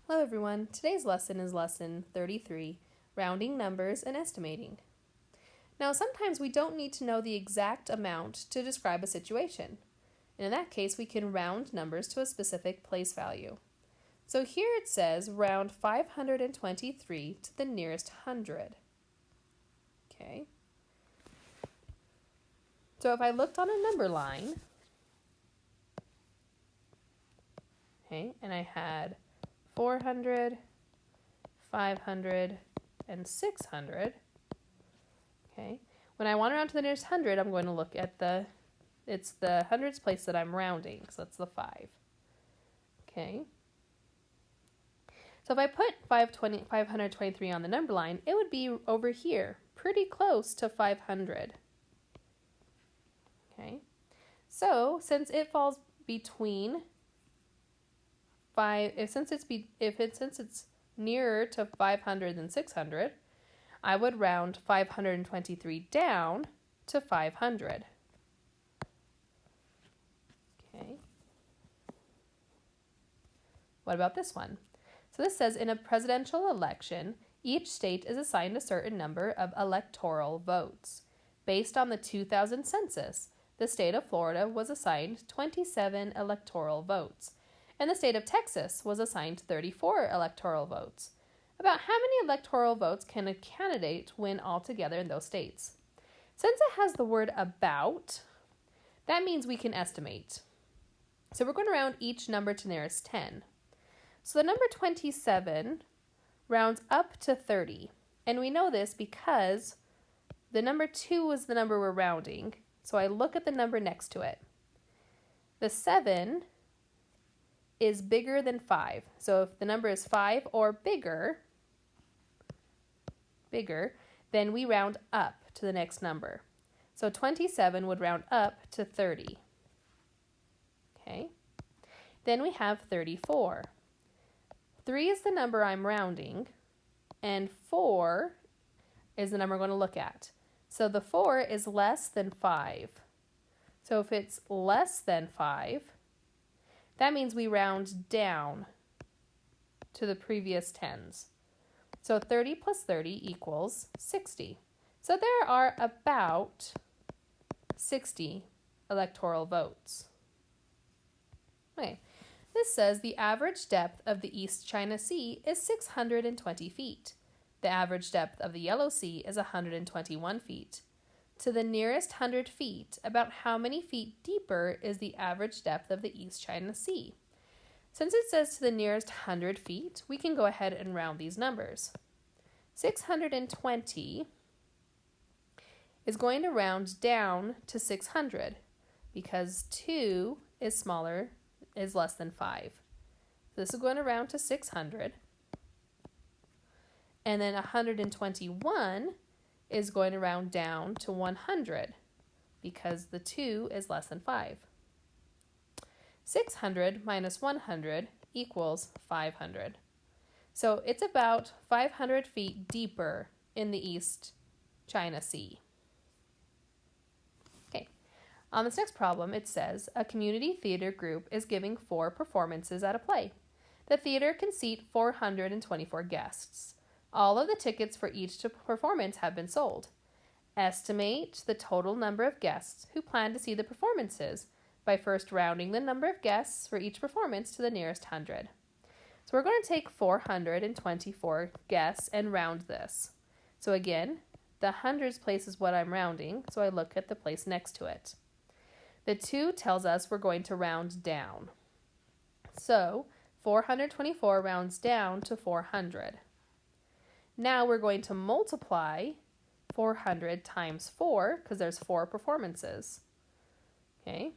Hello everyone, today's lesson is lesson 33, rounding numbers and estimating. Now sometimes we don't need to know the exact amount to describe a situation. And in that case we can round numbers to a specific place value. So here it says round 523 to the nearest hundred. Okay. So if I looked on a number line, okay, and I had 400, 500, and 600. Okay. When I want to round to the nearest hundred, I'm going to look at it's the hundreds place that I'm rounding, so that's the 5. Okay. So if I put 523 on the number line, it would be over here, pretty close to 500. Okay. So since it falls between since it's nearer to 500 than 600, I would round 523 down to 500. Okay. What about this one? So this says in a presidential election, each state is assigned a certain number of electoral votes. Based on the 2000 census, the state of Florida was assigned 27 electoral votes, and the state of Texas was assigned 34 electoral votes. About how many electoral votes can a candidate win altogether in those states? Since it has the word about, that means we can estimate. So we're going to round each number to nearest 10. So the number 27 rounds up to 30. And we know this because the number 2 is the number we're rounding. So I look at the number next to it. The 7 is bigger than 5. So if the number is 5 or bigger, then we round up to the next number. So 27 would round up to 30. Okay. Then we have 34. 3 is the number I'm rounding, and 4 is the number we're going to look at. So the 4 is less than 5. So if it's less than 5, that means we round down to the previous tens. So 30 plus 30 equals 60. So there are about 60 electoral votes. Okay. This says the average depth of the East China Sea is 620 feet. The average depth of the Yellow Sea is 121 feet. To the nearest 100 feet, about how many feet deeper is the average depth of the East China Sea? Since it says to the nearest 100 feet, we can go ahead and round these numbers. 620 is going to round down to 600 because 2 is less than 5. So this is going to round to 600. And then 121 is going to round down to 100 because the 2 is less than 5. 600 minus 100 equals 500. So it's about 500 feet deeper in the East China Sea. Okay, on this next problem it says a community theater group is giving 4 performances at a play. The theater can seat 424 guests. All of the tickets for each performance have been sold. Estimate the total number of guests who plan to see the performances by first rounding the number of guests for each performance to the nearest 100. So we're going to take 424 guests and round this. So again, the hundreds place is what I'm rounding, so I look at the place next to it. The 2 tells us we're going to round down. So 424 rounds down to 400. Now we're going to multiply 400 times 4 because there's 4 performances. Okay,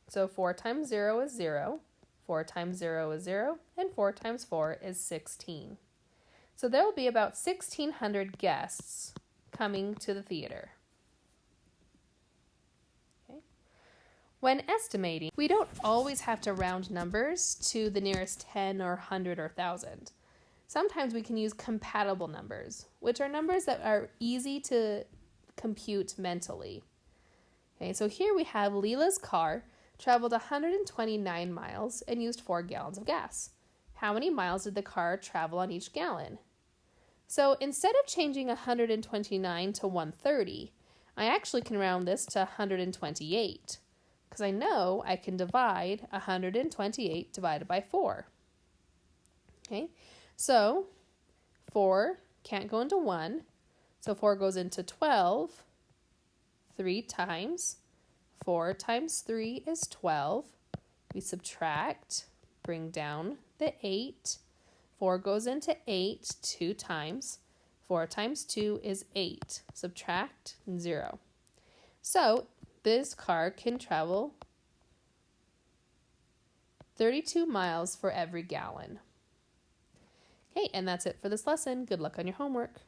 so 4 times 0 is 0, 4 times 0 is 0, and 4 times 4 is 16. So there will be about 1,600 guests coming to the theater. Okay. When estimating, we don't always have to round numbers to the nearest 10 or 100 or 1,000. Sometimes we can use compatible numbers, which are numbers that are easy to compute mentally. Okay, so here we have Leela's car traveled 129 miles and used 4 gallons of gas. How many miles did the car travel on each gallon? So instead of changing 129 to 130, I actually can round this to 128 because I know I can divide 128 divided by 4. Okay, so 4 can't go into 1, so 4 goes into 12 3 times. 4 times 3 is 12. We subtract, bring down the 8. 4 goes into 8 2 times. 4 times 2 is 8. Subtract 0. So this car can travel 32 miles for every gallon. Okay, and that's it for this lesson. Good luck on your homework.